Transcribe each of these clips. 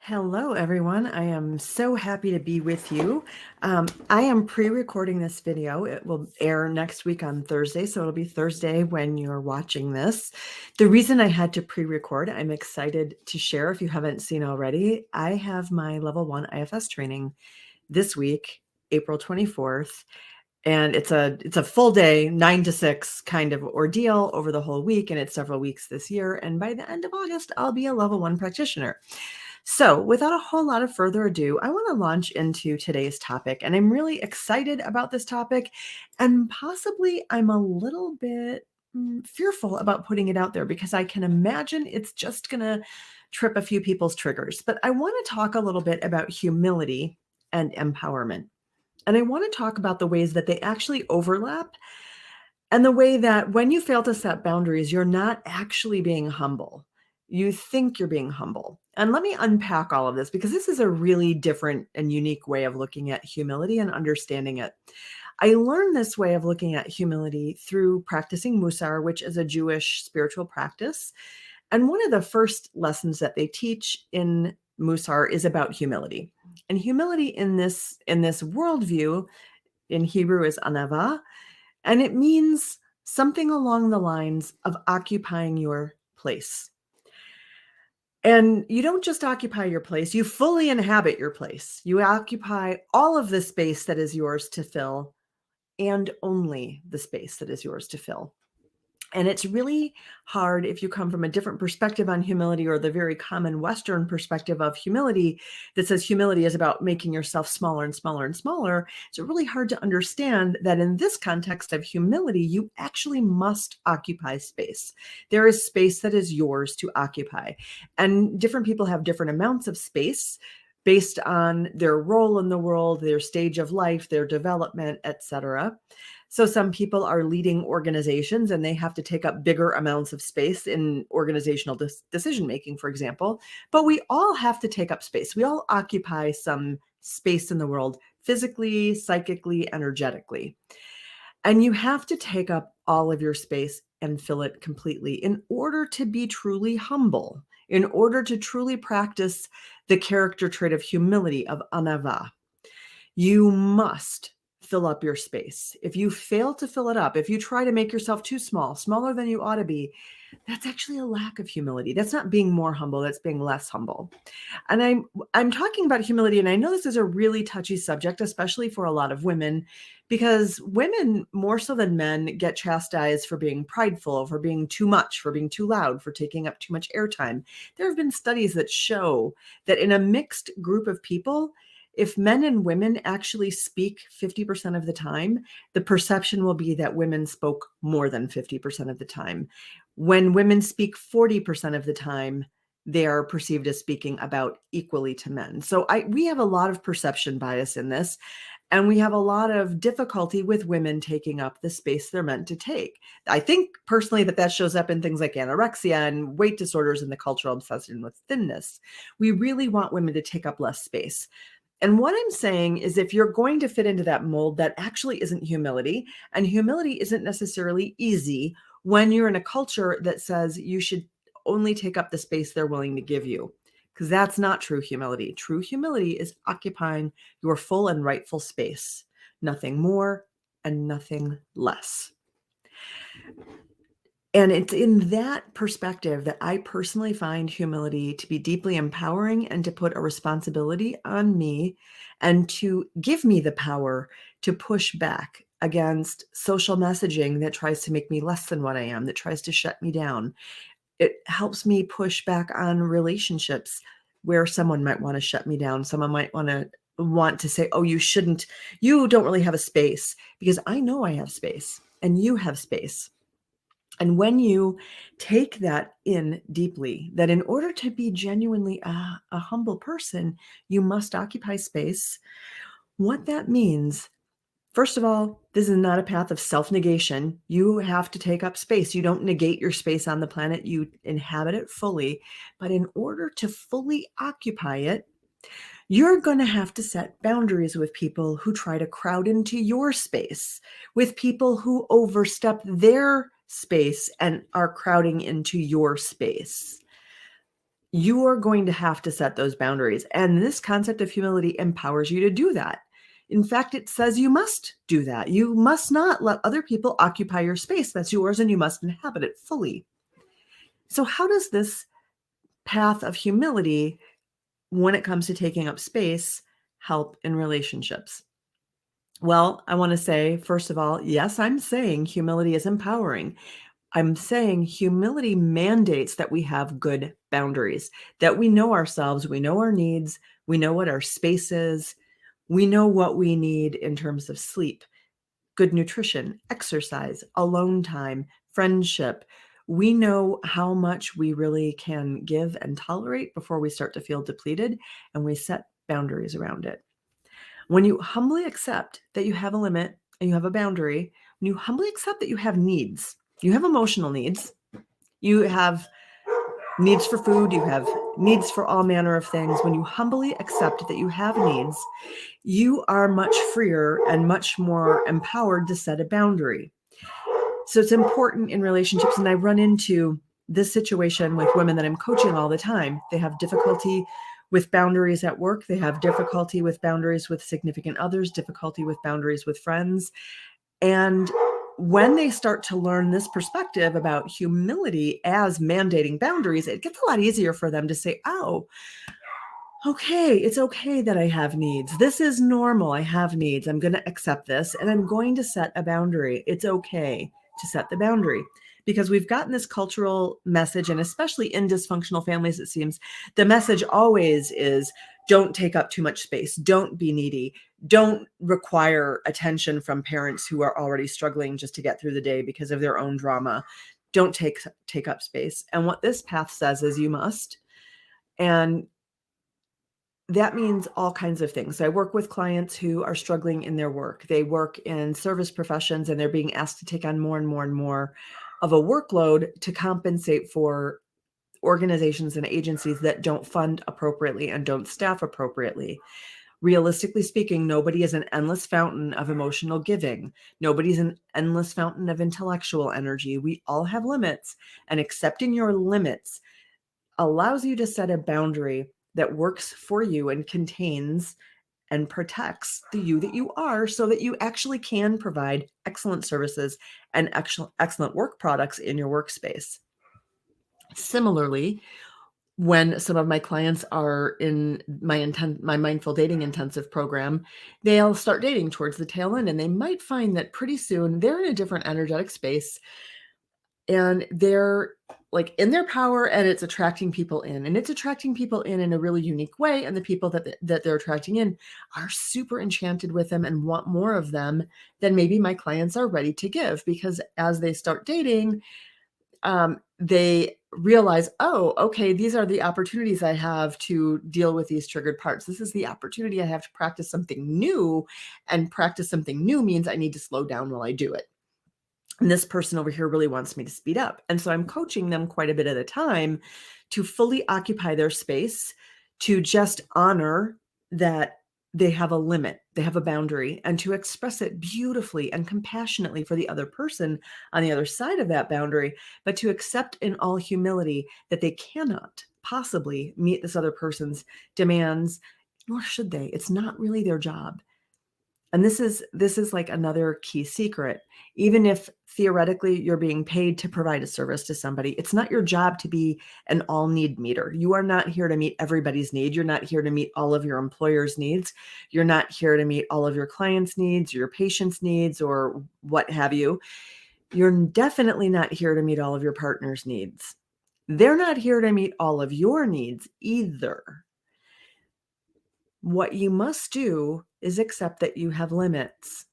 Hello, everyone. I am so happy to be with you. I am pre-recording this video. It will air next week on Thursday, so it'll be Thursday when you're watching this. The reason I had to pre-record, I'm excited to share, if you haven't seen already, I have my level 1 IFS training this week, April 24th. And it's a full day, 9 to 6 kind of ordeal over the whole week, and it's several weeks this year. And by the end of August, I'll be a level 1 practitioner. So, without a whole lot of further ado, I want to launch into today's topic. And I'm really excited about this topic. And possibly I'm a little bit fearful about putting it out there because I can imagine it's just going to trip a few people's triggers. But I want to talk a little bit about humility and empowerment. And I want to talk about the ways that they actually overlap and the way that when you fail to set boundaries, you're not actually being humble. You think you're being humble. And let me unpack all of this because this is a really different and unique way of looking at humility and understanding it. I learned this way of looking at humility through practicing Musar, which is a Jewish spiritual practice. And one of the first lessons that they teach in Musar is about humility. And humility in this worldview in Hebrew is anava, and it means something along the lines of occupying your place. And you don't just occupy your place, you fully inhabit your place. You occupy all of the space that is yours to fill and only the space that is yours to fill. And it's really hard if you come from a different perspective on humility or the very common Western perspective of humility that says humility is about making yourself smaller and smaller and smaller. It's really hard to understand that in this context of humility, you actually must occupy space. There is space that is yours to occupy. And different people have different amounts of space based on their role in the world, their stage of life, their development, etc. So some people are leading organizations and they have to take up bigger amounts of space in organizational decision making, for example. But we all have to take up space. We all occupy some space in the world, physically, psychically, energetically. And you have to take up all of your space and fill it completely in order to be truly humble, in order to truly practice the character trait of humility, of anava. You must fill up your space. If you fail to fill it up, if you try to make yourself too small, smaller than you ought to be, that's actually a lack of humility. That's not being more humble, that's being less humble. And I'm talking about humility, and I know this is a really touchy subject, especially for a lot of women, because women more so than men get chastised for being prideful, for being too much, for being too loud, for taking up too much airtime. There have been studies that show that in a mixed group of people, if men and women actually speak 50% of the time, the perception will be that women spoke more than 50% of the time. When women speak 40% of the time, they are perceived as speaking about equally to men. So we have a lot of perception bias in this, and we have a lot of difficulty with women taking up the space they're meant to take. I think personally that shows up in things like anorexia and weight disorders and the cultural obsession with thinness. We really want women to take up less space. And what I'm saying is if you're going to fit into that mold, that actually isn't humility. And humility isn't necessarily easy when you're in a culture that says you should only take up the space they're willing to give you, because that's not true humility. True humility is occupying your full and rightful space, nothing more and nothing less. And it's in that perspective that I personally find humility to be deeply empowering and to put a responsibility on me and to give me the power to push back against social messaging that tries to make me less than what I am, that tries to shut me down. It helps me push back on relationships where someone might want to shut me down. Someone might want to say, oh, you don't really have a space, because I know I have space and you have space. And when you take that in deeply, that in order to be genuinely a humble person, you must occupy space. What that means, first of all, this is not a path of self-negation. You have to take up space. You don't negate your space on the planet. You inhabit it fully. But in order to fully occupy it, you're going to have to set boundaries with people who try to crowd into your space, with people who overstep their space and are crowding into your space. you are going to have to set those boundaries. And this concept of humility empowers you to do that. In fact, it says you must do that. You must not let other people occupy your space that's yours, and you must inhabit it fully. So, how does this path of humility, when it comes to taking up space, help in relationships? Well, I want to say, first of all, yes, I'm saying humility is empowering. I'm saying humility mandates that we have good boundaries, that we know ourselves, we know our needs, we know what our space is, we know what we need in terms of sleep, good nutrition, exercise, alone time, friendship. We know how much we really can give and tolerate before we start to feel depleted, and we set boundaries around it. When you humbly accept that you have a limit and you have a boundary, when you humbly accept that you have needs, you have emotional needs, you have needs for food, you have needs for all manner of things. When you humbly accept that you have needs, you are much freer and much more empowered to set a boundary. So it's important in relationships. And I run into this situation with women that I'm coaching all the time. They have difficulty with boundaries at work. They have difficulty with boundaries with significant others, difficulty with boundaries with friends. And when they start to learn this perspective about humility as mandating boundaries, it gets a lot easier for them to say, oh, okay, it's okay that I have needs. This is normal. I have needs. I'm going to accept this and I'm going to set a boundary. It's okay to set the boundary because we've gotten this cultural message, and especially in dysfunctional families, it seems the message always is don't take up too much space. Don't be needy. Don't require attention from parents who are already struggling just to get through the day because of their own drama. Don't take up space. And what this path says is you must. And that means all kinds of things. So I work with clients who are struggling in their work. They work in service professions and they're being asked to take on more and more and more of a workload to compensate for organizations and agencies that don't fund appropriately and don't staff appropriately. Realistically speaking, nobody is an endless fountain of emotional giving. Nobody's an endless fountain of intellectual energy. We all have limits, and accepting your limits allows you to set a boundary that works for you and contains and protects the you that you are so that you actually can provide excellent services and excellent work products in your workspace. Similarly, when some of my clients are in my mindful dating intensive program, they'll start dating towards the tail end and they might find that pretty soon they're in a different energetic space and they're like in their power, and it's attracting people in, and it's attracting people in a really unique way. And the people that they're attracting in are super enchanted with them and want more of them than maybe my clients are ready to give, because as they start dating, they realize, oh, okay, these are the opportunities I have to deal with these triggered parts. This is the opportunity I have to practice something new, and practice something new means I need to slow down while I do it. And this person over here really wants me to speed up. And so I'm coaching them quite a bit at a time to fully occupy their space, to just honor that they have a limit, they have a boundary, and to express it beautifully and compassionately for the other person on the other side of that boundary, but to accept in all humility that they cannot possibly meet this other person's demands, nor should they. It's not really their job. And this is like another key secret. Even if theoretically you're being paid to provide a service to somebody, it's not your job to be an all need meter. You are not here to meet everybody's need. You're not here to meet all of your employer's needs. You're not here to meet all of your clients' needs, your patients' needs, or what have you. You're definitely not here to meet all of your partner's needs. They're not here to meet all of your needs either. What you must do is accept that you have limits.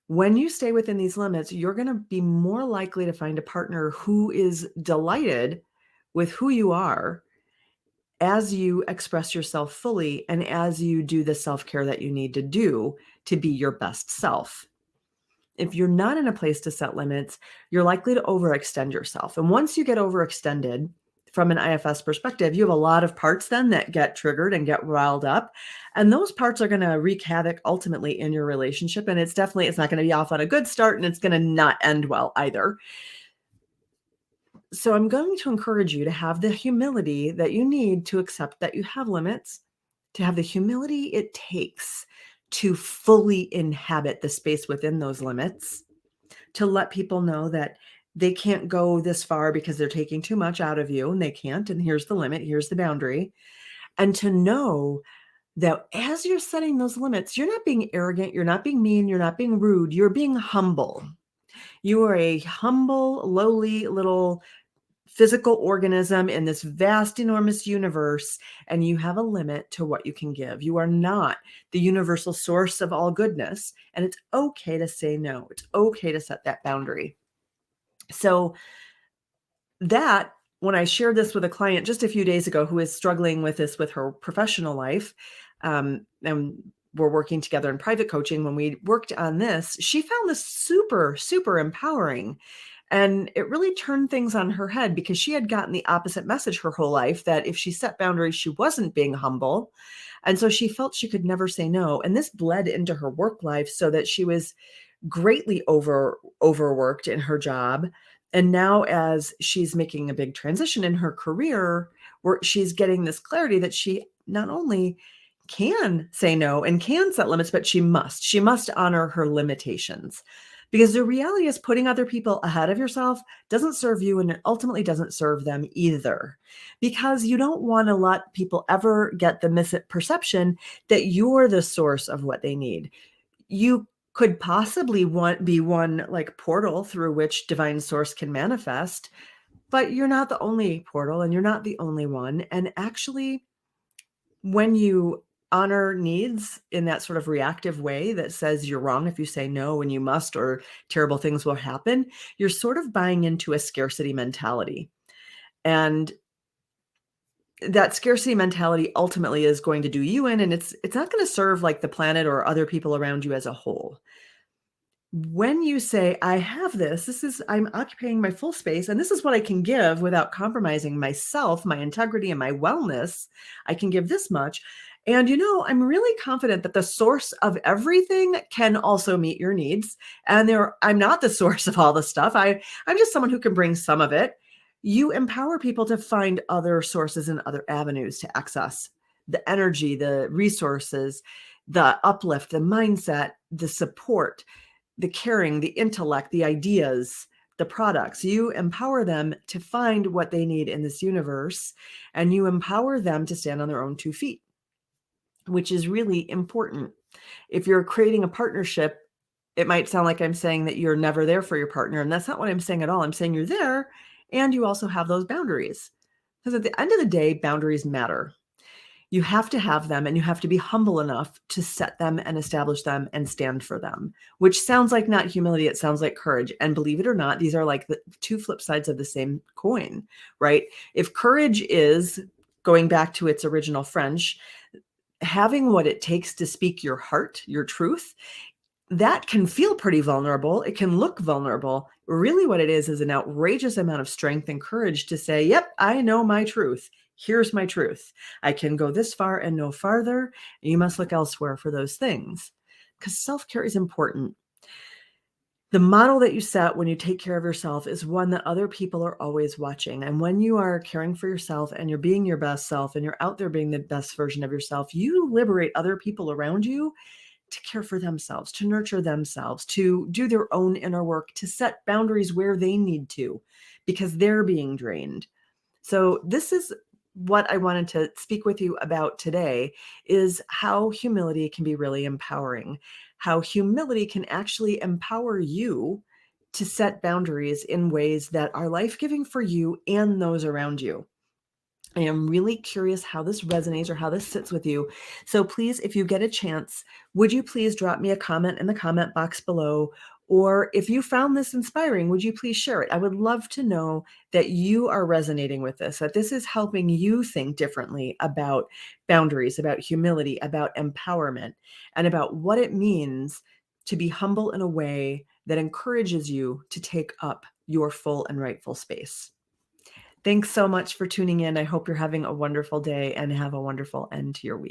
When you stay within these limits, you're going to be more likely to find a partner who is delighted with who you are as you express yourself fully and as you do the self-care that you need to do to be your best self. If you're not in a place to set limits, you're likely to overextend yourself. And once you get overextended, from an IFS perspective, you have a lot of parts then that get triggered and get riled up. And those parts are going to wreak havoc ultimately in your relationship. And it's not going to be off on a good start, and it's going to not end well either. So I'm going to encourage you to have the humility that you need to accept that you have limits, to have the humility it takes to fully inhabit the space within those limits, to let people know that they can't go this far because they're taking too much out of you and they can't. And here's the limit, here's the boundary. And to know that as you're setting those limits, you're not being arrogant, you're not being mean, you're not being rude, you're being humble. You are a humble, lowly little physical organism in this vast, enormous universe, and you have a limit to what you can give. You are not the universal source of all goodness, and it's okay to say no. It's okay to set that boundary. So that, when I shared this with a client just a few days ago who is struggling with this with her professional life, and we're working together in private coaching, when we worked on this, she found this super, super empowering. And it really turned things on her head because she had gotten the opposite message her whole life, that if she set boundaries, she wasn't being humble. And so she felt she could never say no. And this bled into her work life so that she was greatly overworked in her job. And now as she's making a big transition in her career, where she's getting this clarity that she not only can say no and can set limits, but she must honor her limitations. Because the reality is, putting other people ahead of yourself doesn't serve you, and it ultimately doesn't serve them either. Because you don't want to let people ever get the misperception that you're the source of what they need. You could possibly be one like portal through which divine source can manifest, but you're not the only portal and you're not the only one. And actually, when you honor needs in that sort of reactive way that says you're wrong if you say no and you must, or terrible things will happen, you're sort of buying into a scarcity mentality. And that scarcity mentality ultimately is going to do you in, and it's not going to serve like the planet or other people around you as a whole. When you say, I have I'm occupying my full space, and this is what I can give without compromising myself, my integrity, and my wellness, I can give this much. And, I'm really confident that the source of everything can also meet your needs. And I'm not the source of all the stuff. I'm just someone who can bring some of it. You empower people to find other sources and other avenues to access the energy, the resources, the uplift, the mindset, the support, the caring, the intellect, the ideas, the products. You empower them to find what they need in this universe, and you empower them to stand on their own 2 feet, which is really important. If you're creating a partnership, it might sound like I'm saying that you're never there for your partner, and that's not what I'm saying at all. I'm saying you're there, and you also have those boundaries. Because at the end of the day, boundaries matter. You have to have them, and you have to be humble enough to set them and establish them and stand for them, which sounds like not humility. It sounds like courage. And believe it or not, these are like the 2 flip sides of the same coin, right? If courage is, going back to its original French, having what it takes to speak your heart, your truth, that can feel pretty vulnerable. It can look vulnerable. Really, what it is an outrageous amount of strength and courage to say, yep, I know my truth. Here's my truth. I can go this far and no farther. You must look elsewhere for those things, because self-care is important. The model that you set when you take care of yourself is one that other people are always watching. And when you are caring for yourself and you're being your best self and you're out there being the best version of yourself, you liberate other people around you to care for themselves, to nurture themselves, to do their own inner work, to set boundaries where they need to, because they're being drained. So this is what I wanted to speak with you about today, is how humility can be really empowering, how humility can actually empower you to set boundaries in ways that are life-giving for you and those around you. I am really curious how this resonates or how this sits with you. So please, if you get a chance, would you please drop me a comment in the comment box below? Or if you found this inspiring, would you please share it? I would love to know that you are resonating with this, that this is helping you think differently about boundaries, about humility, about empowerment, and about what it means to be humble in a way that encourages you to take up your full and rightful space. Thanks so much for tuning in. I hope you're having a wonderful day and have a wonderful end to your week.